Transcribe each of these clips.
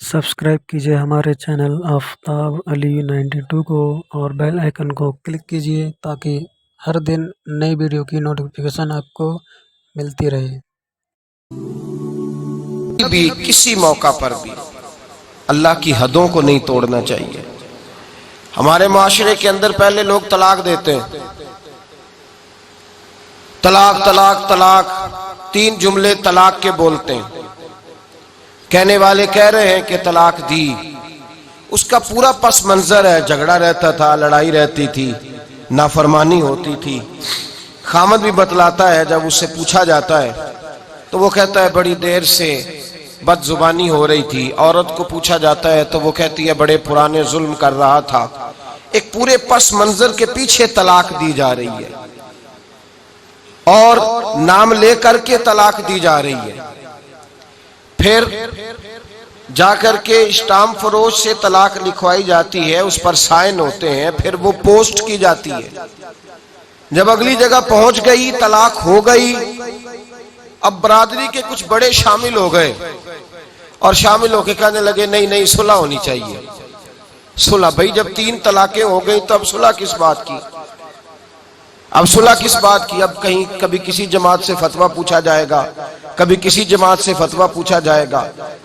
Subscribe कीजिए हमारे channel Aftab Ali 92 को और बेल आइकन को क्लिक कीजिए ताकि हर दिन नई वीडियो की नोटिफिकेशन आपको मिलती रहे। भी किसी मौका पर भी अल्लाह की हदों को नहीं तोड़ना चाहिए। हमारे माशरे के अंदर पहले लोग तलाक देते हैं, तलाक तलाक तलाक, 3 जुमले तलाक के बोलते हैं। कहने वाले कह रहे हैं कि तलाक दी, उसका पूरा पस मंजर है, झगड़ा रहता था, लड़ाई रहती थी, नाफरमानी होती थी। खामद भी बतलाता है, जब उससे पूछा जाता है तो वो कहता है बड़ी देर से बदजुबानी हो रही थी। औरत को पूछा जाता है तो वो कहती है बड़े पुराने जुल्म कर रहा था। एक पूरे पस मंजर के पीछे तलाक दी जा रही है और नाम लेकर के तलाक दी जा रही है। फिर जाकर के स्टाम्प फरोश से तलाक लिखवाई जाती है, उस पर साइन होते हैं, फिर वो पोस्ट की जाती है। जब अगली जगह पहुंच गई, तलाक हो गई, अब बरादरी के कुछ बड़े शामिल हो गए और शामिल होकर कहने लगे नहीं नहीं सुलह होनी चाहिए। सुलह भाई, जब 3 तलाकें हो गई तो अब सुलह किस बात की? अब सुलह किस बात की? अब कहीं कभी किसी जमात से फतवा पूछा जाएगा, कभी किसी जमात से फतवा पूछा जाएगा,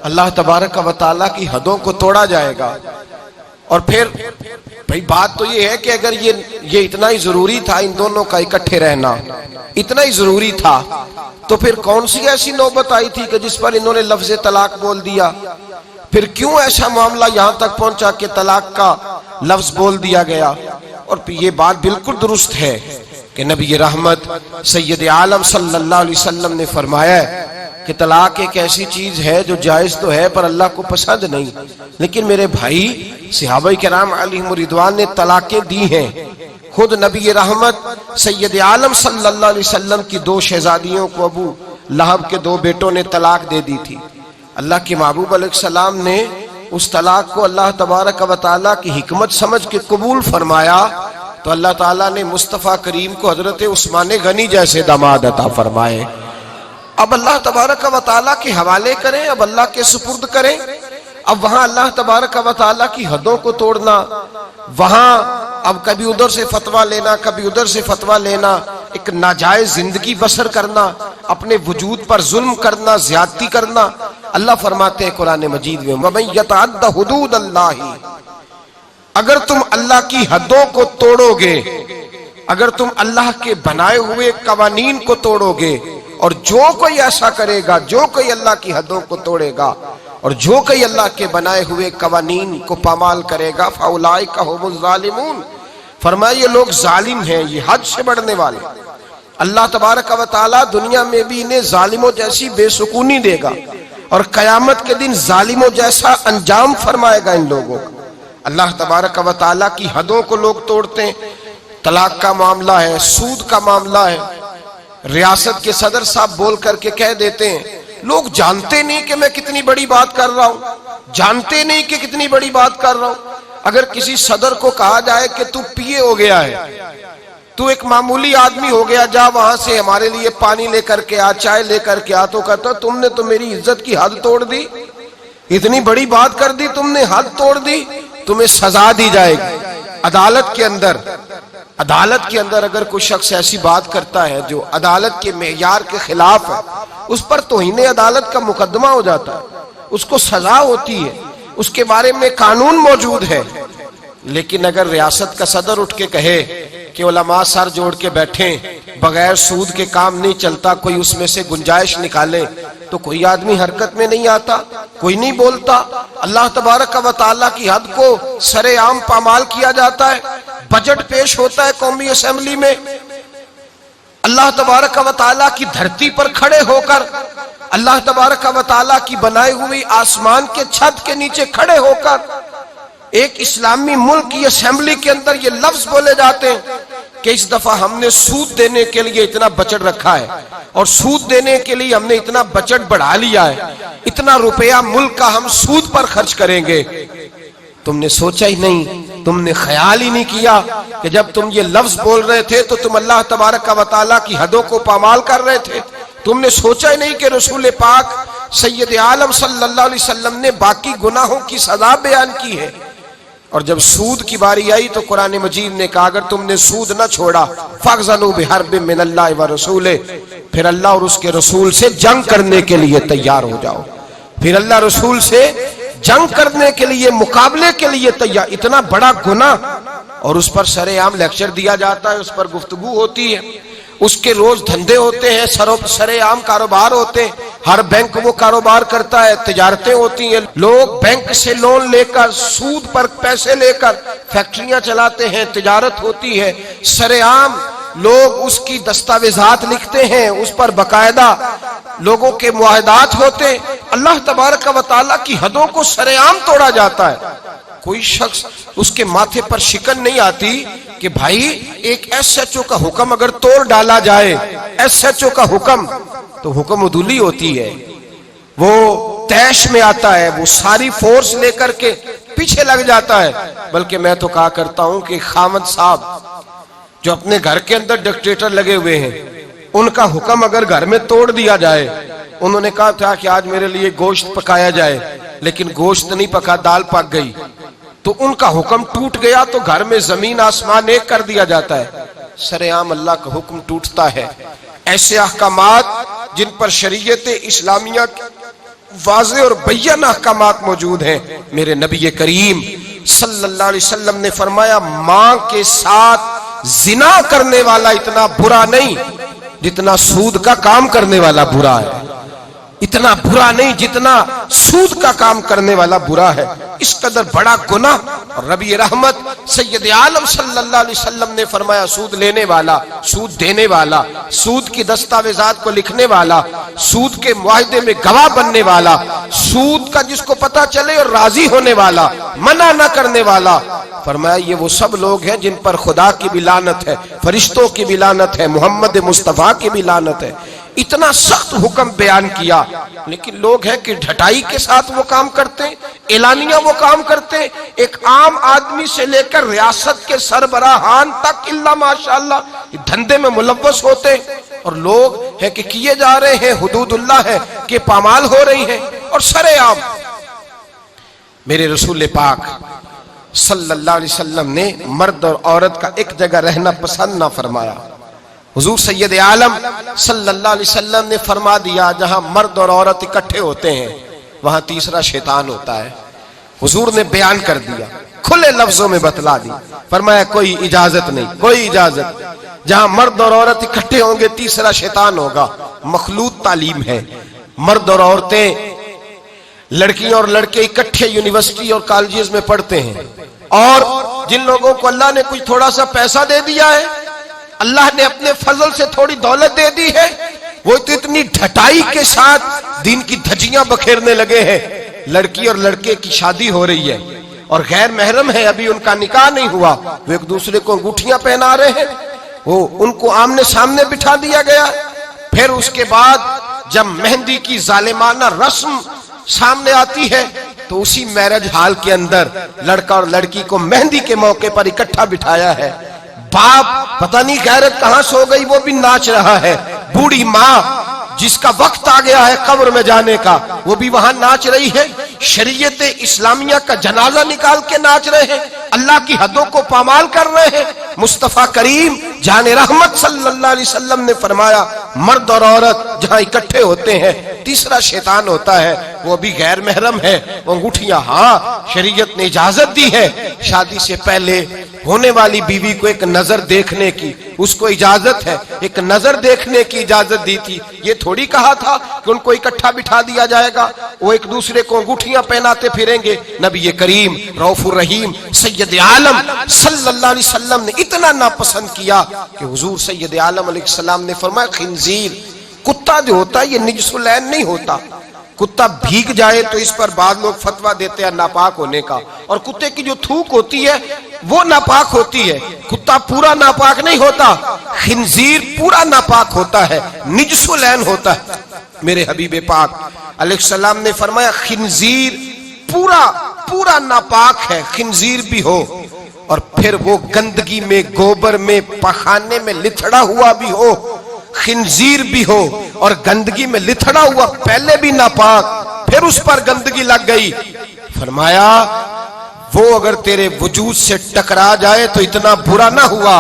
अल्लाह तबारक व तआला की हदों को तोड़ा जाएगा। और फिर भाई बात तो ये है कि अगर ये इतना ही जरूरी था, इन दोनों का इकट्ठे रहना इतना ही जरूरी था, तो फिर कौन सी ऐसी नौबत आई थी कि जिस पर इन्होंने लफ्ज तलाक बोल दिया? फिर क्यों ऐसा मामला यहां तक पहुंचा कि तलाक का लफ्ज बोल दिया गया? और ये बात बिल्कुल दुरुस्त है कि नबी रहमत सैयद आलम सल्लल्लाहु अलैहि वसल्लम ने फरमाया है कि तलाक एक ऐसी चीज है जो जायज तो है पर अल्लाह को पसंद नहीं। लेकिन मेरे भाई सहाबाए किराम अलैहिम रिदवान ने तलाकें दी हैं। खुद नबी रहमत सैयद आलम सल्लल्लाहु अलैहि वसल्लम की 2 शहजादियों को अबू लहब के 2 बेटों ने तलाक दे दी थी। अल्लाह के महबूब अलैहिस्सलाम ने उस तलाक को अल्लाह तबारक व तआला की हिकमत समझ के कबूल फरमाया, तो अल्लाह ताला ने मुस्तफ़ा करीम को हजरत उस्मान गनी जैसे दामाद अता फरमाए। अब अल्लाह तबारक व तआला के हवाले करें, अब अल्लाह के सुपुर्द करें। अब वहां अल्लाह तबारक व तआला की हदों को तोड़ना, वहां अब कभी उधर से फतवा लेना, कभी उधर से फतवा लेना, एक नाजायज जिंदगी बसर करना, अपने वजूद पर जुल्म करना, ज्यादती करना। अल्लाह फरमाते हैं कुरान मजीद में, वमन यतअद्दा हुदूदल्लाहि, अगर तुम अल्लाह की हदों को तोड़ोगे, अगर तुम अल्लाह के बनाए हुए कवानीन को तोड़ोगे, और जो कोई ऐसा करेगा, जो कोई अल्लाह की हदों को तोड़ेगा और जो कोई अल्लाह के बनाए हुए कवानीन को पामाल करेगा, फउलाइका हुमुज़ ज़ालिमून, फरमाया ये लोग जालिम हैं, ये हद से बढ़ने वाले। अल्लाह तबारक व तआला दुनिया में भी इन्हें जालिमों जैसी बेसुकूनी देगा और कयामत के दिन जालिमों जैसा अंजाम फरमाएगा इन लोगों का। अल्लाह तबारक व तआला की हदों को लोग तोड़ते हैं। तलाक का मामला है, सूद का मामला है, रियासत के सदर साहब बोल करके कह देते हैं, लोग जानते नहीं कि मैं कितनी बड़ी बात कर रहा हूं, जानते नहीं कि कितनी बड़ी बात कर रहा हूं। अगर किसी सदर को कहा जाए कि तू पिए हो गया है, तू एक मामूली आदमी हो गया, जा वहां से हमारे लिए पानी लेकर के आ, चाय लेकर के आ, तो कहता तुमने तो मेरी इज्जत की हद तोड़ दी, इतनी बड़ी बात कर दी तुमने, हद तोड़ दी, तुम्हें सजा दी जाएगी। अदालत के अंदर अगर कोई शख्स ऐसी बात करता है जो अदालत के मेयार के खिलाफ है, उस पर तौहीन अदालत का मुकदमा हो जाता है, उसको सजा होती है, उसके बारे में कानून मौजूद है। लेकिन अगर रियासत का सदर उठ के कहे कि उलमा सर जोड़ के बैठे, बगैर सूद के काम नहीं चलता, कोई उसमें से गुंजाइश निकाले, तो कोई आदमी हरकत में नहीं आता, कोई नहीं बोलता। अल्लाह तबारक व तआला की हद को सरेआम पामाल किया जाता है। बजट पेश होता है कौमी असेंबली में, अल्लाह तबारक व तआला की धरती पर खड़े होकर, अल्लाह तबारक व तआला की बनाई हुई आसमान के छत के नीचे खड़े होकर एक इस्लामी मुल्क की असेंबली के अंदर ये लफ्ज बोले जाते हैं कि इस दफा हमने सूद देने के लिए इतना बजट रखा है और सूद देने के लिए हमने इतना बजट बढ़ा लिया है, इतना रुपया मुल्क का हम सूद पर खर्च करेंगे। तुमने सोचा ही नहीं, तुमने ख्याल ही नहीं किया कि जब तुम ये लफ्ज बोल रहे थे तो तुम अल्लाह तबारक व तआला की हदों को पामाल कर रहे थे। तुमने सोचा ही नहीं कि रसूल पाक सैयद आलम सल्लल्लाहु अलैहि वसल्लम ने बाकी गुनाहों की सजा बयान की है। और जब सूद की बारी आई तो कुरान मजीद ने कहा अगर तुमने सूद न छोड़ा फग़ज़नू बिहर्बिम मिनल्लाहि व रसूले, फिर अल्लाह और उसके रसूल से जंग करने के लिए तैयार हो जाओ। फिर अल्लाह रसूल से जंग करने के लिए, मुकाबले के लिए तैयार। इतना बड़ा गुनाह और उस पर सरेआम लेक्चर दिया जाता है, उस पर गुफ्तगू होती है, उसके रोज धंधे होते हैं, सरेआम कारोबार होते हैं। हर बैंक वो कारोबार करता है, तिजारतें होती हैं। लोग बैंक से लोन लेकर सूद पर पैसे लेकर फैक्ट्रियां चलाते हैं, तिजारत होती है। सरेआम लोग उसकी दस्तावेजात लिखते हैं, उस पर बकायदा लोगों के मुआहदात होते हैं। अल्लाह तबारक व तआला की हदों को सरेआम तोड़ा जाता है। कोई शख्स उसके माथे पर शिकन नहीं आती कि भाई एक SHO का हुक्म अगर तोड़ डाला जाए, SHO का हुक्म, तो हुक्म उदूली होती है, वो तैश में आता है, वो सारी फोर्स लेकर के पीछे लग जाता है। बल्कि मैं तो कहा करता हूं कि खामद साहब जो अपने घर के अंदर डिक्टेटर लगे हुए हैं, उनका हुक्म अगर घर में तोड़ दिया जाए, उन्होंने कहा था कि आज मेरे लिए गोश्त पकाया जाए, लेकिन गोश्त नहीं पका, दाल पक गई, तो उनका हुक्म टूट गया तो घर में जमीन आसमान एक कर दिया जाता है। सरेआम अल्लाह का हुक्म टूटता है। ऐसे अहकामात जिन पर शरीयत इस्लामिया वाज़े और बय्यन अहकामात मौजूद हैं। मेरे नबी करीम सल्लल्लाहु अलैहि वसल्लम ने फरमाया मां के साथ जिना करने वाला इतना बुरा नहीं जितना सूद का काम करने वाला बुरा है। इतना बुरा नहीं जितना सूद का काम करने वाला बुरा है। इस कदर बड़ा गुनाह। और नबी रहमत सैयद आलम सल्लल्लाहु अलैहि वसल्लम ने फरमाया सूद लेने वाला, सूद देने वाला, सूद की दस्तावेजात को लिखने वाला, सूद के मुआहदे में गवाह बनने वाला, सूद का जिसको पता चले और राजी होने वाला, मना न करने वाला, फरमाया ये वो सब लोग हैं जिन पर खुदा की भी लानत है, फरिश्तों की भी लानत है, मोहम्मद मुस्तफा की भी लानत है। इतना सख्त हुक्म बयान किया, लेकिन लोग हैं कि ढटाई के साथ वो काम करते, एलानिया वो काम करते। एक आम आदमी से लेकर रियासत के सरबराहान तक इल्ला माशाअल्लाह धंधे में मुलव्वस होते। और लोग हैं कि किए जा रहे हैं, हुदूदुल्लाह है कि पामाल हो रही है। और सरेआम मेरे रसूल पाक सल्लल्लाहु अलैहि वसल्लम ने मर्द और औरत का एक जगह रहना पसंद ना फरमाया। हुजूर सैयद आलम सल्लल्लाहु अलैहि वसल्लम ने फरमा दिया जहां मर्द और औरत इकट्ठे होते हैं वहां तीसरा शैतान होता है। हुजूर ने बयान कर दिया, खुले लफ्जों में बतला दी, फरमाया कोई इजाजत नहीं, कोई इजाजत। जहां मर्द और औरत इकट्ठे होंगे तीसरा शैतान होगा। मखलूत तालीम है। मर्द और औरतें, लड़कियां और लड़के इकट्ठे यूनिवर्सिटी और कॉलेजेस में पढ़ते हैं। और जिन लोगों को अल्लाह ने कुछ थोड़ा सा पैसा दे दिया है, अल्लाह ने अपने फजल से थोड़ी दौलत दे दी है, वो तो इतनी ढटाई के साथ दीन की धज्जियां बखेरने लगे हैं। लड़की और लड़के की शादी हो रही है और गैर महरम है, अभी उनका निकाह नहीं हुआ, वो एक दूसरे को अंगूठियां पहना रहे हैं, वो उनको आमने सामने बिठा दिया गया। फिर उसके बाद जब मेहंदी की जालिमाना रस्म सामने आती है तो उसी मैरिज हॉल के अंदर लड़का और लड़की को मेहंदी के मौके पर इकट्ठा बिठाया है। बाप पता नहीं गैरत कहां सो गई, वो भी नाच रहा है। बूढ़ी माँ जिसका वक्त आ गया है कब्र में जाने का, वो भी वहां नाच रही है। शरीयत इस्लामिया का जनाजा निकाल के नाच रहे हैं, अल्लाह की हदों को पामाल कर रहे हैं। मुस्तफा करीम जाने रहमत सल्लल्लाहु अलैहि वसल्लम ने फरमाया मर्द और औरत जहां इकट्ठे होते हैं तीसरा शैतान होता है, वो भी गैर महरम है। वो अंगूठियां, हाँ शरीयत ने इजाजत दी है शादी से पहले होने वाली बीवी को एक नजर देखने की, उसको इजाजत है, एक नजर देखने की इजाजत दी थी। ये थोड़ी कहा था कि उनको इकट्ठा बिठा दिया जाएगा, वो एक दूसरे को अंगूठियां पहनाते फिरेंगे। नबी करीम रऊफुर रहीम सैयद आलम सल्लल्लाहु अलैहि वसल्लम ने इतना नापसंद किया कि हुजूर सैयद आलम अलैहिस्सलाम ने फरमाया खिंजीर, कुत्ता जो होता है ये निजसुल ऐन नहीं होता। कुत्ता भीग जाए तो इस पर बाद लोग फतवा देते हैं नापाक होने का, और कुत्ते की जो थूक होती है वो नापाक होती है। कुत्ता पूरा नापाक नहीं होता, खिंजीर पूरा नापाक होता है, निजसुल ऐन होता है। मेरे हबीब पाक अलैहिस्सलाम ने फरमाया खिंजीर पूरा पूरा नापाक है, खिंजीर भी हो और फिर वो गंदगी में, गोबर में, पखाने में लिथड़ा हुआ भी हो, खिंजीर भी हो, और गंदगी में लिथड़ा हुआ, पहले भी नापाक, फिर उस पर गंदगी लग गई। फरमाया वो अगर तेरे वजूद से टकरा जाए तो इतना बुरा ना हुआ,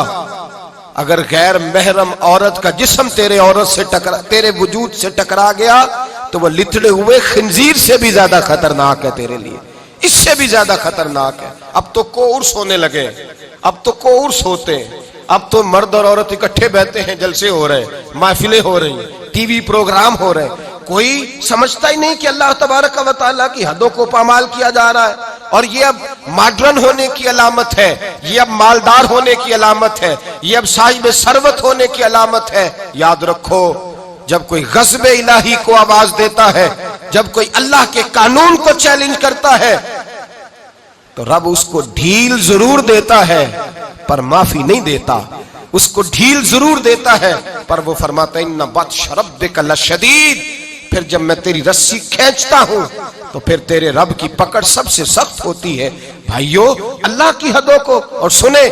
अगर गैर महरम औरत का जिस्म तेरे वजूद से टकरा गया तो वो लिथड़े हुए खिंजीर से भी ज्यादा खतरनाक है तेरे लिए, इससे भी ज्यादा खतरनाक है। अब तो कोर्स होने लगे, अब तो कोर्स होते हैं, अब तो मर्द और औरत इकट्ठे बैठते हैं, जलसे हो रहे, महफिलें हो रही, टीवी प्रोग्राम हो रहे। कोई समझता ही नहीं कि अल्लाह तबारक व तआला की हदों को पामाल किया जा रहा है। और ये अब मॉडर्न होने की अलामत है, ये अब मालदार होने की अलामत है, ये अब साहिब सरवत होने की अलामत है। याद रखो, जब कोई गज़ब इलाही को आवाज देता है, जब कोई अल्लाह के कानून को चैलेंज करता है, तो रब उसको ढील जरूर देता है पर माफी नहीं देता। उसको ढील जरूर देता है पर वो फरमाता है इन्ना बत्श रब्बिका लशदीद, फिर जब मैं तेरी रस्सी खींचता हूं तो फिर तेरे रब की पकड़ सबसे सख्त होती है। भाइयों, अल्लाह की हदों को। और सुने,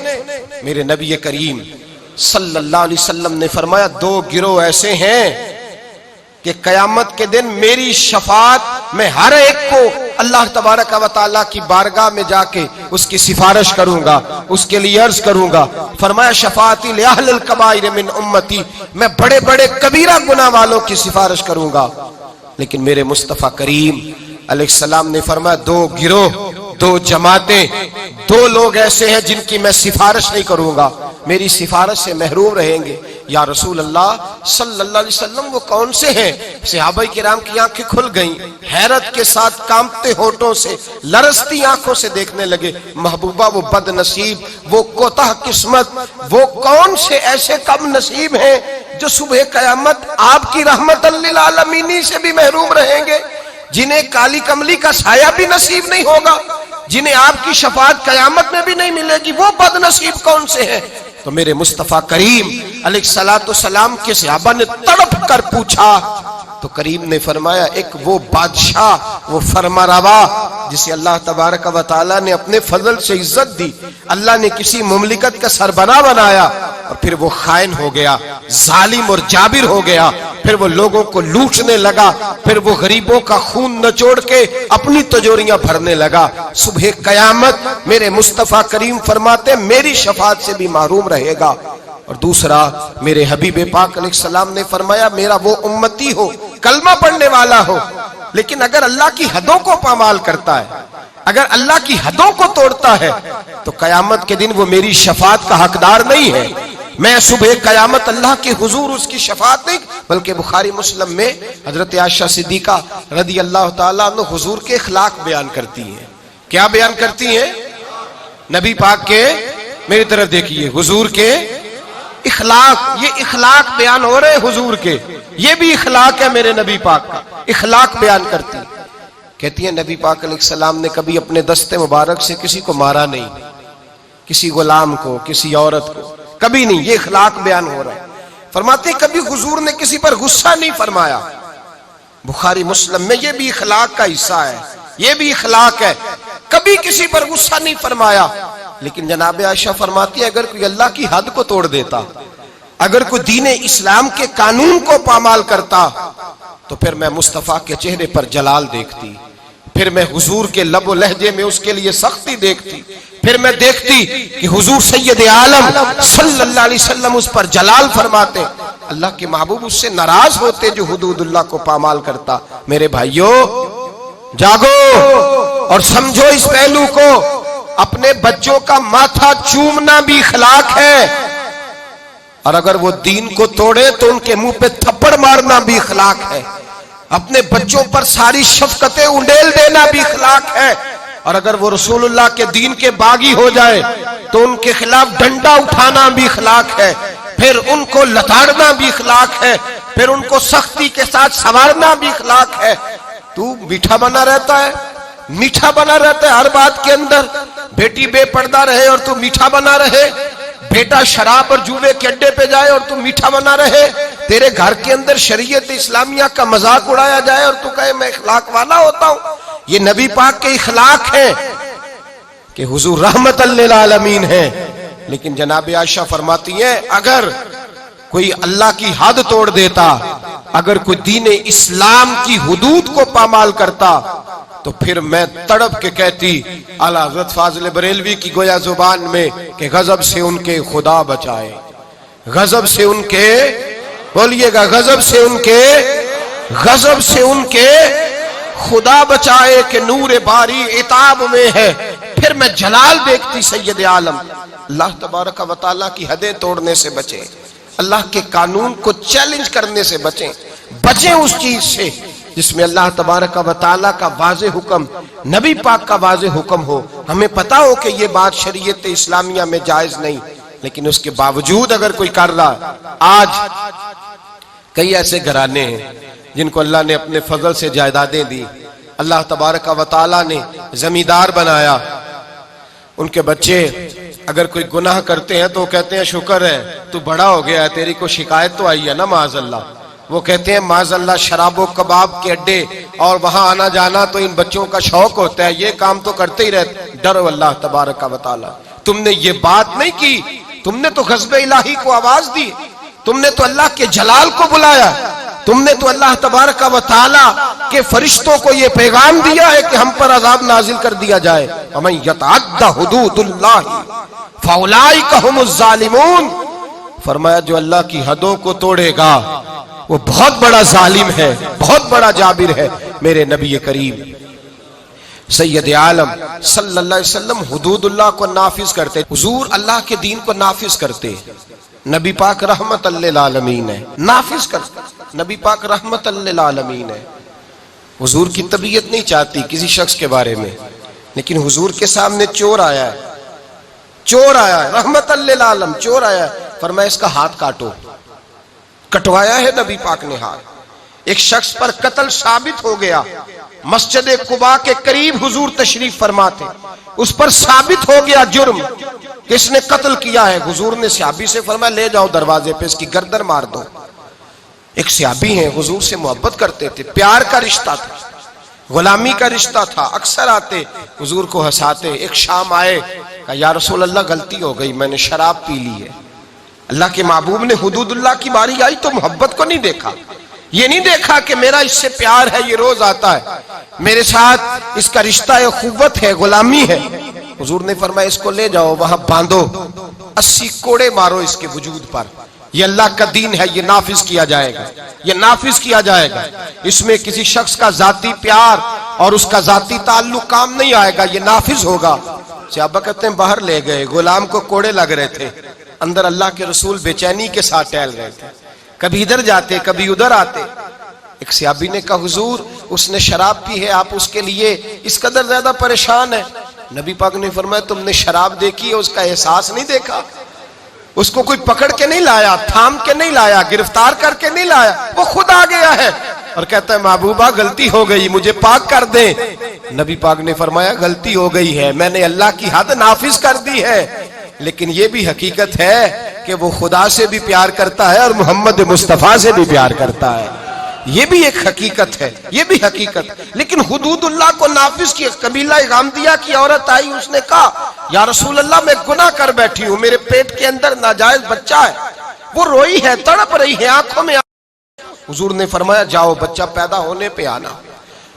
मेरे नबी करीम सल्लल्लाहु अलैहि वसल्लम ने फरमाया दो गिरोह ऐसे हैं कि कयामत के दिन मेरी शफात में हर एक को अल्लाह तबारक व तआला की बारगाह में जाके उसकी सिफारिश करूंगा, उसके लिए अर्ज करूंगा। फरमाया शफाअती li अहलिल कबाइर मिन उम्मती, मैं बड़े बड़े कबीरा गुनाह वालों की सिफारिश करूंगा। लेकिन मेरे मुस्तफा करीम अलैहिस्सलाम ने फरमाया दो गिरोह, दो जमातें, दो लोग ऐसे हैं जिनकी मैं सिफारिश नहीं करूंगा, मेरी सिफारिश से महरूम रहेंगे। या रसूल अल्लाह सल्लल्लाहु अलैहि वसल्लम वो कौन से हैं? सहाबाए किराम की आंखें खुल गईं, हैरत के साथ कांपते होठों से, लरसती आंखों से देखने लगे। महबूबा वो बदनसीब, वो कोताह किस्मत, वो कौन से ऐसे कम नसीब हैं जो सुबह कयामत आपकी रहमतल लिल आलमीन से भी महरूम रहेंगे, जिन्हें काली कमली का साया भी नसीब नहीं होगा, जिन्हें आपकी शफाअत कयामत में भी नहीं मिलेगी। वो बदनसीब कौन से हैं? तो मेरे मुस्तफा करीम अलैहिस्सलातु सलाम के सहाबा ने तड़प कर पूछा, तो करीम ने फरमाया एक वो बादशाह, वो फरमारवा जिसे अल्लाह तबारक व तआला ने अपने फजल से इज्जत दी। अल्लाह ने किसी मुमलिकत का सरबना बनाया और फिर वो खाइन हो गया, जालिम और जाबिर हो गया, फिर वो लोगों को लूटने लगा, फिर वो गरीबों का खून नचोड़ के अपनी तिजोरियां भरने लगा। सुबह कयामत मेरे मुस्तफा करीम फरमाते मेरी शफाअत से भी महरूम रहेगा। और दूसरा, मेरे हबीब पाक अलैहिस्सलाम ने फरमाया मेरा वो उम्मती हो, कलमा पढ़ने वाला हो, लेकिन अगर अल्लाह की हदों को पामाल करता है, अगर अल्लाह की हदों को तोड़ता है, तो कयामत के दिन वो मेरी शफाअत का हकदार नहीं है। मैं सुबह कयामत अल्लाह के हुजूर उसकी शफाअत नहीं, बल्कि बुखारी मुस्लिम में हजरत आयशा सिद्दीका रदी अल्लाह ताला अन्हा हुजूर के इखलाक बयान करती हैं। क्या बयान करती हैं? नबी पाक के, मेरी तरफ देखिए, हुजूर के इखलाक, ये इखलाक बयान हो रहे हुजूर के, ये भी इखलाक है मेरे नबी पाक का, इखलाक बयान करती। कहती है नबी पाक अलैहिस्सलाम ने कभी अपने दस्ते मुबारक से किसी को मारा नहीं, किसी गुलाम को, किसी औरत को, कभी नहीं। ये इखलाक बयान हो रहा है। फरमाते कभी हुजूर ने किसी पर गुस्सा नहीं फरमाया। बुखारी मुस्लिम में ये भी इखलाक का हिस्सा है, ये भी इखलाक है, कभी किसी पर गुस्सा नहीं फरमाया। लेकिन जनाब आयशा फरमाती है अगर कोई अल्लाह की हद को तोड़ देता, अगर कोई दीन इस्लाम के कानून को पामाल करता, तो फिर मैं मुस्तफा के चेहरे पर जलाल देखती, फिर मैं हुजूर के लबो लहजे में उसके लिए सख्ती देखती, फिर मैं देखती कि हुजूर सैयद आलम सल्लल्लाहु अलैहि वसल्लम उस पर जलाल फरमाते, अल्लाह के महबूब उससे नाराज होते जो हुदूदुल्लाह को पामाल करता। मेरे भाइयों, जागो और समझो इस पहलू को, अपने बच्चों का माथा चूमना भी इखलाक है, और अगर वो दीन को तोड़े तो उनके मुंह पे थप्पड़ मारना भी इखलाक है। अपने बच्चों पर सारी शफकतें उंडेल देना भी इखलाक है, और अगर वो रसूलुल्लाह के दीन के बागी हो जाए तो उनके खिलाफ डंडा उठाना भी इखलाक है, फिर उनको लताड़ना भी इखलाक है, फिर उनको सख्ती के साथ संवारना भी इखलाक है। तू मीठा बना रहता है, मीठा बना रहता है हर बात के अंदर। बेटी बेपर्दा रहे और तू मीठा बना रहे, बेटा शराब और जुए के अड्डे पे जाए और तू मीठा बना रहे, तेरे घर के अंदर शरीयत इस्लामिया का मजाक उड़ाया जाए और तू कहे मैं इखलाक वाला होता हूं। ये नबी पाक के इखलाक है कि हुजूर रहमतल लिल आलमीन है। लेकिन जनाब आयशा फरमाती है अगर कोई अल्लाह की हद तोड़ देता अगर कोई दीन इस्लाम की हुदूद को पामाल करता तो फिर मैं तड़प के कहती आला हज़रत फाज़िल बरेलवी की गोया जुबान में कि गजब से उनके खुदा बचाए, गजब से उनके, बोलिएगा, गजब से उनके खुदा बचाए कि नूर बारी इताब में है। फिर मैं जलाल देखती सैयद आलम। अल्लाह तबारक व तआला की हदें तोड़ने से बचे, अल्लाह के कानून को चैलेंज करने से बचें उस चीज से जिसमें अल्लाह तबारक व तआला का वाज़े हुक्म, नबी पाक का वाज़े हुक्म हो। हमें पता हो कि ये बात शरीयत इस्लामिया में जायज नहीं, लेकिन उसके बावजूद अगर कोई कर रहा। आज कई ऐसे घराने हैं जिनको अल्लाह ने अपने फजल से जायदादें दी, अल्लाह तबारक व तआला ने जमींदार बनाया। उनके बच्चे अगर कोई गुनाह करते हैं तो कहते हैं शुक्र है तू बड़ा हो गया है, तेरी को शिकायत तो आई है ना माज़अल्लाह। वो कहते हैं माज़अल्लाह शराबो कबाब के अड्डे और वहां आना जाना तो इन बच्चों का शौक होता है, ये काम तो करते ही रहते। डरो अल्लाह तबारक व तआला। तुमने ये बात नहीं की, तुमने तो गज़ब इलाही को आवाज दी, तुमने तो अल्लाह के जलाल को बुलाया, तुमने तो अल्लाह तबारक व तआला के फरिश्तों को यह पैगाम दिया है कि हम पर अजाब नाजिल कर दिया जाए। वमन यतअद्दा हुदूदुल्लाह फउलाइका हुमुज़ ज़ालिमून। फरमाया जो अल्लाह की हदों को तोड़ेगा वो बहुत बड़ा जालिम है, बहुत बड़ा जाबिर है। मेरे नबी करीम सैयद आलम सल्लल्लाहु अलैहि वसल्लम हुदूदुल्लाह को नाफिज करते, हुजूर अल्लाह के दीन को नाफिज करते। नबी पाक रहमतल लिल आलमीन है, नाफिज करते। नबी पाक रहमतल लिल आलमीन है। हुजूर की तबीयत नहीं चाहती किसी शख्स के बारे में, लेकिन हुजूर के सामने चोर आया है, चोर आया है, रहमतल लिल आलम चोर आया है। फरमाया इसका हाथ काटो। कटवाया है नबी पाक ने हाथ। एक शख्स पर कत्ल साबित हो गया, मस्जिद कुबा के करीब हुजूर तशरीफ फरमाते, उस पर साबित हो गया जुर्म कि इसने कत्ल किया है। हुजूर ने सहाबी से फरमाया ले जाओ दरवाजे पे इसकी गर्दन मार दो। एक सहाबी हैं, हुजूर से मोहब्बत करते थे, प्यार का रिश्ता था, गुलामी का रिश्ता था। अक्सर आते हुजूर को हंसाते। एक शाम आए, कहा या रसूल अल्लाह गलती हो गई, मैंने शराब पी ली है। अल्लाह के महबूब ने हुदूदुल्लाह की बारी आई तो मोहब्बत को नहीं देखा, ये नहीं देखा कि मेरा इससे प्यार है, ये रोज आता है मेरे साथ, इसका रिश्ता है, खुव्वत है, गुलामी है। हुजूर ने फरमाया इसको ले जाओ वहां बांधो, 80 कोड़े मारो इसके वजूद पर। ये अल्लाह का दीन है, ये नाफिज किया जाएगा, ये नाफिज किया जाएगा। इसमें किसी शख्स का जाती प्यार और उसका जाती ताल्लुक काम नहीं आएगा, ये नाफिज होगा। सहाबा कहते हैं बाहर ले गए, गुलाम को कोड़े लग रहे थे, अंदर अल्लाह के रसूल बेचैनी के साथ टहल रहे थे, कभी इधर जाते कभी उधर आते। एक सहाबी ने कहा हुजूर उसने शराब पी है, आप उसके लिए इस कदर ज्यादा परेशान है। नबी पाक ने फरमाया तुमने शराब देखी है, उसका एहसास नहीं देखा? उसको कोई पकड़ के नहीं लाया, थाम के नहीं लाया, गिरफ्तार करके नहीं लाया, वो खुद आ गया है और कहता है महबूबा गलती हो गई, मुझे पाक कर दे। नबी पाक ने फरमाया गलती हो गई है, मैंने अल्लाह की हद नाफिज कर दी है, लेकिन यह भी हकीकत है कि वो खुदा से भी प्यार करता है और मोहम्मद मुस्तफा से भी प्यार करता है। ये भी एक हकीकत है, ये भी हकीकत। लेकिन हुदूदुल्लाह को नाफिज किया। कबीला गामदिया की औरत आई, उसने कहा या रसूल अल्लाह मैं गुनाह कर बैठी हूं, मेरे पेट के अंदर नाजायज बच्चा है, वो रोई है, तड़प रही है, आंखों में। हुजूर ने फरमाया जाओ बच्चा पैदा होने पे आना।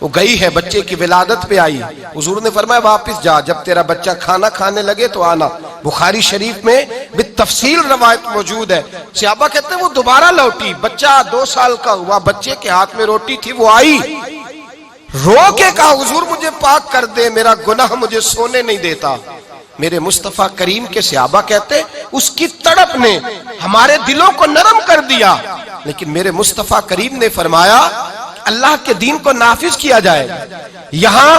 वो गई है, बच्चे की विलादत पे आई। हुजूर ने फरमाया वापस जा, जब तेरा बच्चा खाना खाने लगे तो आना। बुखारी शरीफ में बितफसील रवायत मौजूद है। सहाबा कहते हैं वो दोबारा लौटी, बच्चा 2 साल का हुआ, बच्चे के हाथ में रोटी थी, वो आई, रो के कहा हुजूर मुझे पाक कर दे, मेरा गुनाह मुझे सोने नहीं देता। मेरे मुस्तफा करीम के सहाबा कहते उसकी तड़प ने हमारे दिलों को नरम कर दिया। लेकिन मेरे मुस्तफा करीम ने फरमाया अल्लाह के दीन को नाफिज किया जाएगा, यहां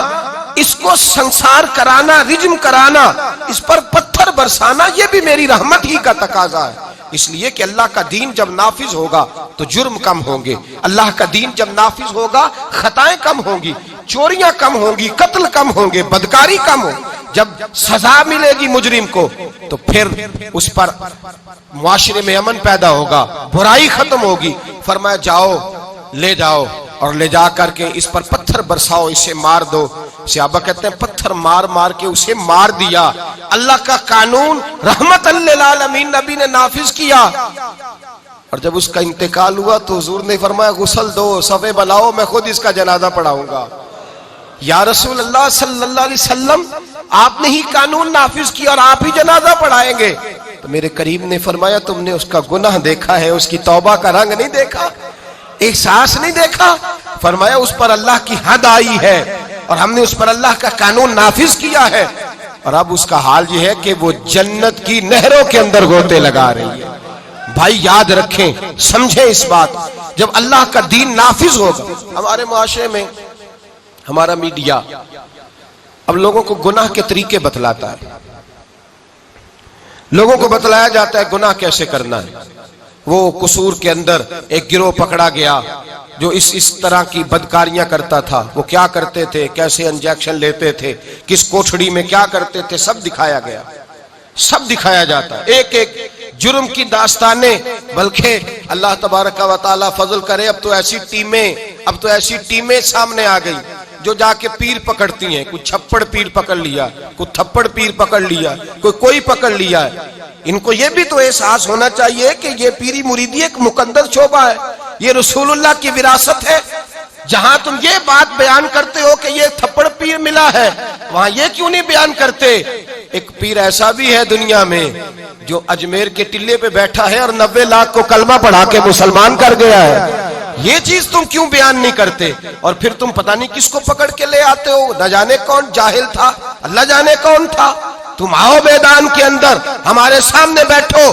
इसको संसार कराना, रिज्म कराना, इस पर पत्थर बरसाना, यह भी मेरी रहमत ही का तकाजा है। इसलिए कि अल्लाह का दीन जब नाफिज होगा तो जुर्म कम होंगे, अल्लाह का दीन जब नाफिज होगा खताएं कम होंगी, चोरियां कम होंगी, कत्ल कम होंगे, बदकारी कम हो। जब सजा मिलेगी मुजरिम को तो फिर उस पर मुआशरे में अमन पैदा होगा, बुराई खत्म होगी। फरमाया जाओ ले जाओ और ले जा करके इस पर पत्थर बरसाओ, इसे मार दो। सहाबा कहते हैं पत्थर मार मार के उसे मार दिया। अल्लाह का कानून रहमतल लिल आलमीन नबी ने नाफिज किया। और जब उसका इंतकाल हुआ तो हुजूर ने फरमाया गुस्ल दो, सफ़े बनाओ, मैं खुद इसका जनाजा पढ़ाऊंगा। या रसूल अल्लाह सल्लल्लाहु अलैहि वसल्लम, आपने ही कानून नाफिज किया और आप ही जनाजा पढ़ाएंगे? तो मेरे करीम ने फरमाया तुमने उसका गुनाह देखा है, उसकी तौबा का रंग नहीं देखा, एहसास नहीं देखा। फरमाया उस पर अल्लाह की हद आई है और हमने उस पर अल्लाह का कानून नाफिज किया है, और अब उसका हाल ये है कि वो जन्नत की नहरों के अंदर गोते लगा रही है। भाई याद रखें, समझें इस बात, जब अल्लाह का दीन नाफिज होगा। हमारे मुआशरे में हमारा मीडिया अब लोगों को गुनाह के तरीके बतलाता है, लोगों को बतलाया जाता है गुनाह कैसे करना है। वो कसूर के अंदर एक गिरोह पकड़ा गया जो इस तरह की बदकारियां करता था। वो क्या करते थे, कैसे इंजेक्शन लेते थे, किस कोठड़ी में क्या करते थे, सब दिखाया गया, सब दिखाया जाता। एक एक जुर्म की दास्तानें, बल्कि अल्लाह तबारक व तआला फजल करे, अब तो ऐसी टीमें सामने आ गई जो जाके पीर पकड़ती हैं। कुछ छप्पड़ पीर पकड़ लिया, कुछ थप्पड़ पीर पकड़ लिया, कोई पकड़ लिया है। इनको ये भी तो एहसास होना चाहिए कि ये पीरी मुरीदी एक मुकद्दस शोबा है, ये रसूलुल्लाह की विरासत है। जहां तुम ये बात बयान करते हो कि ये थप्पड़ पीर मिला है, वहां ये क्यों नहीं बयान करते? एक पीर ऐसा भी है दुनिया में जो अजमेर के टिल्ले पे बैठा है और 90 लाख को कलमा पढ़ा के मुसलमान कर गया है। ये चीज तुम क्यों बयान नहीं करते? और फिर तुम पता नहीं किसको पकड़ के ले आते हो, न जाने कौन जाहिल था, अल्लाह जाने कौन था। तुम आओ मैदान के अंदर, हमारे सामने बैठो,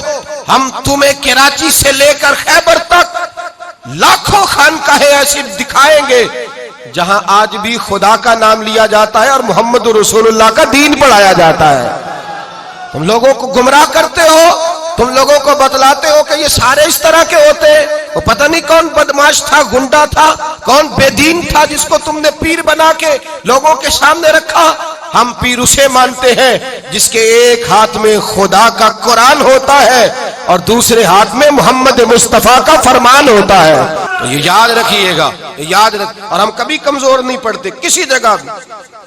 हम तुम्हें कराची से लेकर खैबर तक लाखों खानकाहें ऐसी दिखाएंगे जहां आज भी खुदा का नाम लिया जाता है और मोहम्मद रसूलुल्लाह का दीन पढ़ाया जाता है। तुम लोगों को गुमराह करते हो, तुम लोगों को बतलाते हो कि ये सारे इस तरह के होते हैं। वो पता नहीं कौन बदमाश था, गुंडा था, कौन बेदीन था जिसको तुमने पीर बना के लोगों के सामने रखा। हम पीर उसे मानते हैं जिसके एक हाथ में खुदा का कुरान होता है और दूसरे हाथ में मोहम्मद मुस्तफा का फरमान होता है। तो ये याद रखिएगा, याद रख। और हम कभी कमजोर नहीं पड़ते किसी जगह भी।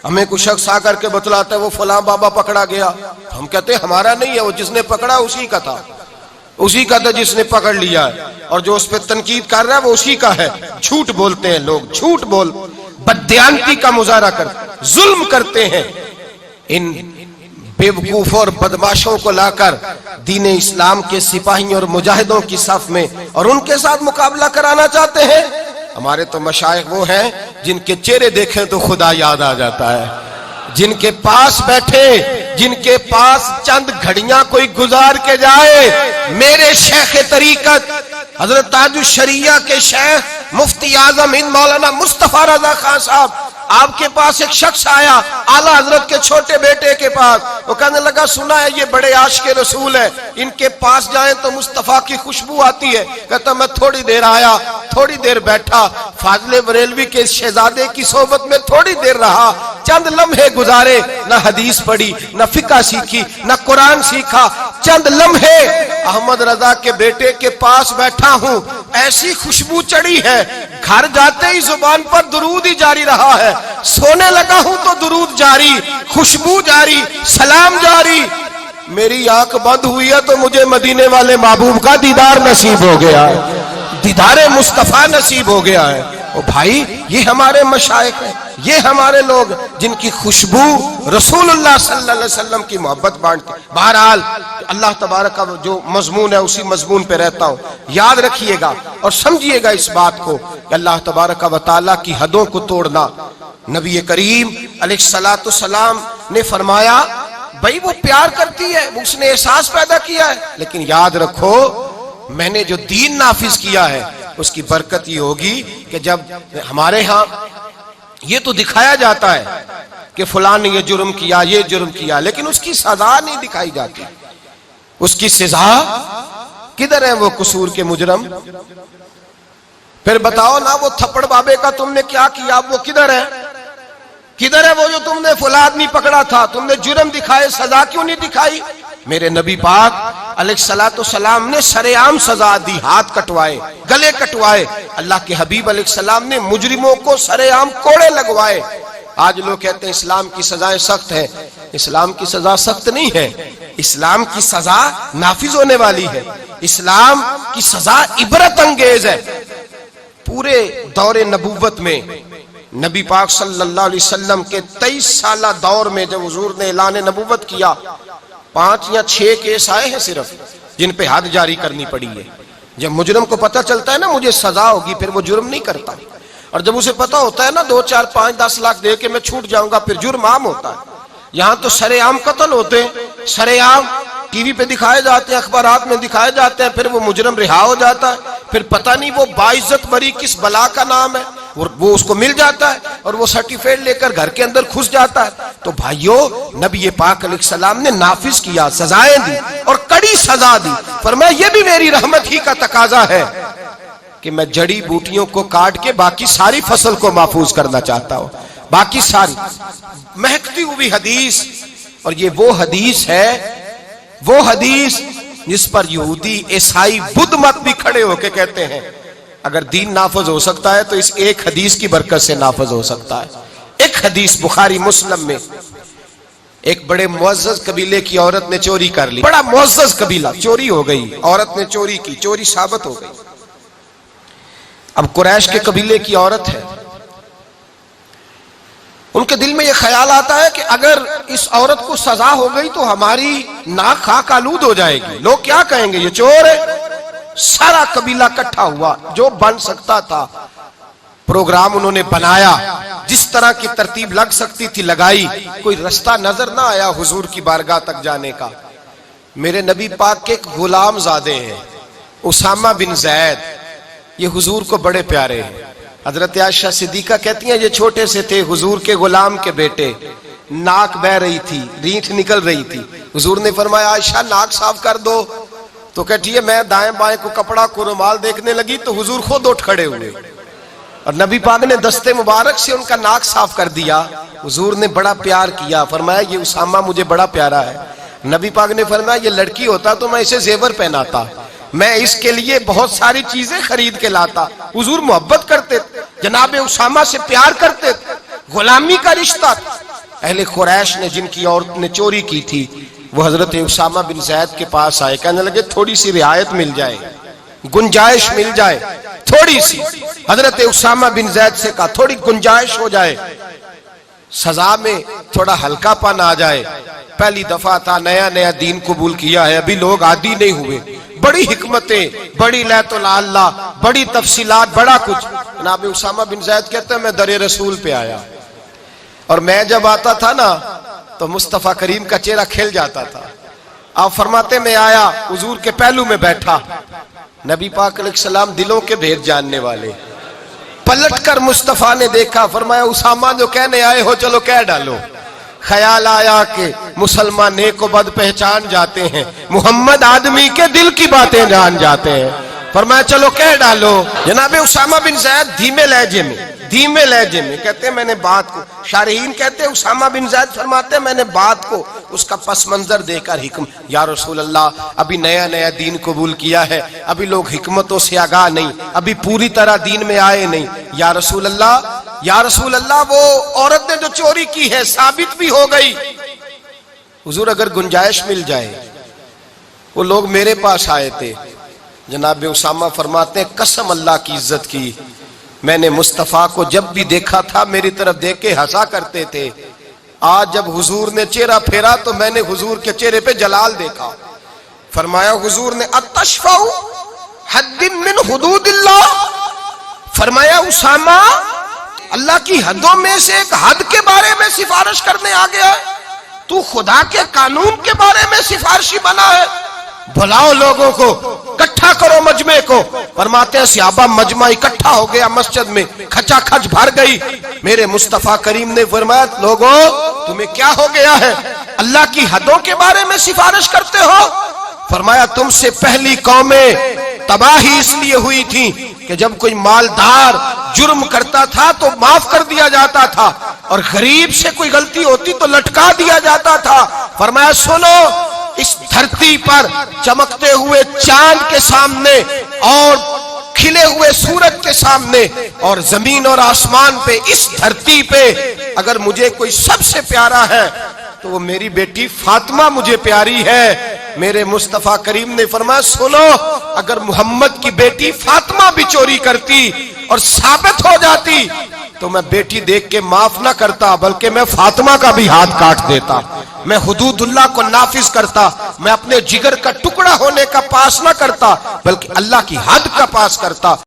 हमें कुछ शख्स आकर के बतलाता है वो फलां बाबा पकड़ा गया, हम कहते हैं हमारा नहीं है, वो जिसने पकड़ा उसी का था, उसी का था जिसने पकड़ लिया है, और जो उस पर तनकीद कर रहा है वो उसी का है। झूठ बोलते हैं लोग, झूठ बोल, बददियानती का मुजाहरा कर, जुल्म करते हैं। इन बेवकूफ और बदमाशों को लाकर दीन इस्लाम के सिपाही और मुजाहिदों की सफ में और उनके साथ मुकाबला कराना चाहते हैं। हमारे तो मशाइख वो हैं जिनके चेहरे देखें तो खुदा याद आ जाता है, जिनके पास बैठे, जिनके पास चंद घड़ियां कोई गुजार के जाए। मेरे शेख तरीकत हजरत ताजुल शरिया के शेख मुफ्ती आजम हिंद मौलाना मुस्तफा रजा खान साहब, आपके पास एक शख्स आया आला हजरत के छोटे बेटे के पास। वो कहने लगा सुना है ये बड़े आशिक रसूल है, इनके पास जाए तो मुस्तफा की खुशबू आती है। कहता मैं थोड़ी देर आया, थोड़ी देर बैठा, फाजले बरेलवी के शहजादे की सोबत में थोड़ी देर रहा, चंद लम्हे गुजारे, न हदीस पढ़ी, न फिका सीखी, न कुरान सीखा, चंद लम्हे अहमद रजा के बेटे के पास बैठा हूं, ऐसी खुशबू चढ़ी है, घर जाते ही जुबान पर दुरूद ही जारी रहा है, सोने लगा हूं तो दुरूद जारी, खुशबू जारी, सलाम जारी। मेरी आंख बंद हुई है तो मुझे मदीने वाले महबूब का दीदार नसीब हो गया है, दीदारे मुस्तफा नसीब हो गया है। ओ भाई, ये हमारे मशाइख हैं, ये हमारे लोग जिनकी खुशबू रसूलुल्लाह सल्लल्लाहु अलैहि वसल्लम की मोहब्बत बांटते। बहरहाल अल्लाह तबारक का जो मजमून है उसी मजमून पे रहता हूं। याद रखिएगा और समझिएगा इस बात को कि अल्लाह तबारक व तआला की हदों को तोड़ना, नबी करीम अलैहिस्सलातु सलाम ने फरमाया भाई वो प्यार करती है, उसने एहसास पैदा किया है, लेकिन याद रखो मैंने जो दीन नाफिज किया है उसकी बरकत ये होगी कि जब हमारे यहाँ ये तो दिखाया जाता है कि फलां ने ये जुर्म किया, ये जुर्म किया, लेकिन उसकी सजा नहीं दिखाई जाती। उसकी सजा किधर है वो कसूर के मुजरम? फिर बताओ ना, वो थप्पड़ बाबे का तुमने क्या किया, वो किधर है? किधर है वो जो तुमने फलां आदमी पकड़ा था, तुमने जुर्म दिखाए, सजा क्यों नहीं दिखाई? मेरे नबी पाक अलैहिस्सलातु सलाम ने सरेआम सजा दी, हाथ कटवाए, गले कटवाए। अल्लाह के हबीब अलैहिस्सलाम ने मुजरिमों को सरेआम कोड़े लगवाए। आज लोग कहते हैं इस्लाम की सजाएं सख्त है। इस्लाम की सजा सख्त नहीं है, इस्लाम की सजा नाफिज होने वाली है। इस्लाम की सजा इबरत अंगेज है। पूरे दौरे नबूवत में नबी पाक सल्लल्लाहु अलैहि वसल्लम के 23 साला दौर में जब हुजूर ने ऐलान नबूवत किया, 5 या 6 केस आए हैं सिर्फ, जिन पे हद जारी करनी पड़ी है। जब मुजरिम को पता चलता है ना मुझे सजा होगी, फिर वो जुर्म नहीं करता। और जब उसे पता होता है ना 2, 4, 5, 10 लाख दे के मैं छूट जाऊंगा, फिर जुर्म आम होता है। यहां तो सरेआम कत्ल होते हैं, सरेआम टीवी पे दिखाए जाते हैं, अखबारात में दिखाए जाते हैं, फिर वो मुजरिम रिहा हो जाता है, फिर पता नहीं वो बाइज्जत बरी किस बला का नाम है, वो उसको मिल जाता है और वो सर्टिफिकेट लेकर घर के अंदर घुस जाता है। तो भाइयों, नबी पाक अलैहिस्सलाम ने नाफिज किया, सजाएं दी और कड़ी सजा दी। फरमाया ये भी मेरी रहमत ही का तकाजा है कि मैं जड़ी बूटियों को काट के बाकी सारी फसल को महफूज करना चाहता हूं, बाकी सारी महकती हुई हदीस। और ये वो हदीस है, वो हदीस जिस पर यहूदी, ईसाई, बुद्ध मत भी खड़े होके कहते हैं अगर दीन नाफज हो सकता है तो इस एक हदीस की बरकत से नाफज हो सकता है। एक हदीस बुखारी मुस्लिम में, एक बड़े मुअज़्ज़ज़ कबीले की औरत ने चोरी कर ली, बड़ा मुअज़्ज़ज़ कबीला, चोरी हो गई, औरत ने चोरी की, चोरी साबित हो गई। अब कुरैश के कबीले की औरत है, उनके दिल में यह ख्याल आता है कि अगर इस औरत को सजा हो गई तो हमारी नाक खाक आलूद हो जाएगी, लोग क्या कहेंगे ये चोर है। सारा कबीला इकट्ठा हुआ, जो बन सकता था प्रोग्राम उन्होंने बनाया, जिस तरह की तरतीब लग सकती थी लगाई। कोई रास्ता नजर ना आया हुजूर की बारगाह तक जाने का। मेरे नबी पाक के एक गुलाम ज़ादे हैं, उसामा बिन ज़ैद, ये हुजूर को बड़े प्यारे हैं। हजरत आयशा सिद्दीका कहती हैं ये छोटे से थे, हुजूर के गुलाम के बेटे, नाक बह रही थी, रीठ निकल रही थी। हुजूर ने फरमाया आयशा नाक साफ कर दो, तो कहती है मैं दाएं बाएं को कपड़ा को रुमाल देखने लगी तो हुजूर खुद उठ खड़े हुए और नबी पाक ने दस्ते मुबारक से उनका नाक साफ कर दिया। हुजूर ने बड़ा प्यार किया, फरमाया ये उसामा मुझे बड़ा प्यारा है। नबी पाक ने फरमाया ये लड़की होता तो मैं इसे जेवर पहनाता, मैं इसके लिए बहुत सारी चीजें खरीद के लाता। हुजूर मोहब्बत करते, जनाबे उसामा से प्यार करते, गुलामी का रिश्ता। अहले कुरैश ने जिनकी औरत ने चोरी की थी वो हजरत उसामा बिन ज़ैद के पास आए, कहने लगे थोड़ी सी रियायत मिल जाए, गुंजाइश मिल जाए थोड़ी सी। हजरत उसामा बिन ज़ैद से कहा थोड़ी गुंजाइश हो जाए, सजा में थोड़ा हल्कापन आ जाए। पहली दफा था, नया नया दीन कबूल किया है, अभी लोग आदी नहीं हुए। बड़ी हिकमतें, बड़ी लैतुल अल्लाह, बड़ी तफसीलात, बड़ा कुछ। जनाब उसामा बिन ज़ैद कहते हैं मैं दरे रसूल पे आया और मैं जब आता था ना तो मुस्तफा करीम का चेहरा खिल जाता था। आप फरमाते मैं आया, हुजूर के पहलू में बैठा। नबी पाक अलैहिस्सलाम दिलों के भेद जानने वाले, पलटकर मुस्तफा ने देखा, फरमाया उसामा जो कहने आए हो चलो कह डालो। ख्याल आया कि मुसलमान नेक व बद पहचान जाते हैं, मोहम्मद आदमी के दिल की बातें जान जाते हैं। फरमाया चलो कह डालो। जनाबे उसामा बिन ज़ैद धीमे लहजे में कहते हैं मैंने बात को, शारहीन कहते हैं उसामा बिन ज़ैद फरमाते हैं मैंने बात को उसका पस मंजर देखकर हिक्म, या रसूल अल्लाह अभी नया नया दीन कबूल किया है, अभी लोग हिकमतों से आगाह नहीं, अभी पूरी तरह दीन में आए नहीं। या रसूल अल्लाह वो औरत ने जो चोरी की है साबित भी हो गई, हुजूर अगर गुंजाइश मिल जाए। वो लोग मेरे पास आए थे, जनाब उसामा फरमाते हैं कसम अल्लाह की इज्जत की, मैंने मुस्तफा को जब भी देखा था मेरी तरफ देख के हंसा करते थे। आज जब हुजूर ने चेहरा फेरा तो मैंने हुजूर के चेहरे पे जलाल देखा। फरमाया हुजूर ने अतशफाउ हद्दिन मिन हुदूदिल्लाह, फरमाया उसामा अल्लाह की हदों में से एक हद के बारे में सिफारिश करने आ गया है, तू खुदा के कानून के बारे में सिफारिशी बना है। बुलाओ लोगों को, इकट्ठा करो मजमे को। फरमाते हैं सहाबा मजमा इकट्ठा हो गया मस्जिद में, खचाखच भर गई। मेरे मुस्तफा करीम ने फरमाया लोगों तुम्हें क्या हो गया है, अल्लाह की हदों के बारे में सिफारिश करते हो। फरमाया तुमसे पहली कौमें तबाही इसलिए हुई थी कि जब कोई मालदार जुर्म करता था तो माफ कर दिया जाता था और गरीब से कोई गलती होती तो लटका दिया जाता था। फरमाया सुनो, इस धरती पर चमकते हुए चांद के सामने और खिले हुए सूरज के सामने और जमीन और आसमान पे, इस धरती पे अगर मुझे कोई सबसे प्यारा है तो वो मेरी बेटी फातिमा मुझे प्यारी है। मेरे मुस्तफा करीम ने फरमाया, सुनो, अगर मोहम्मद की बेटी फातिमा भी चोरी करती और साबित हो जाती तो मैं बेटी देख के माफ ना करता, बल्कि मैं फातिमा का भी हाथ काट देता, मैं हुदूदुल्लाह को नाफिज करता, मैं अपने जिगर का टुकड़ा होने का पास ना करता, बल्कि अल्लाह की हद का पास करता।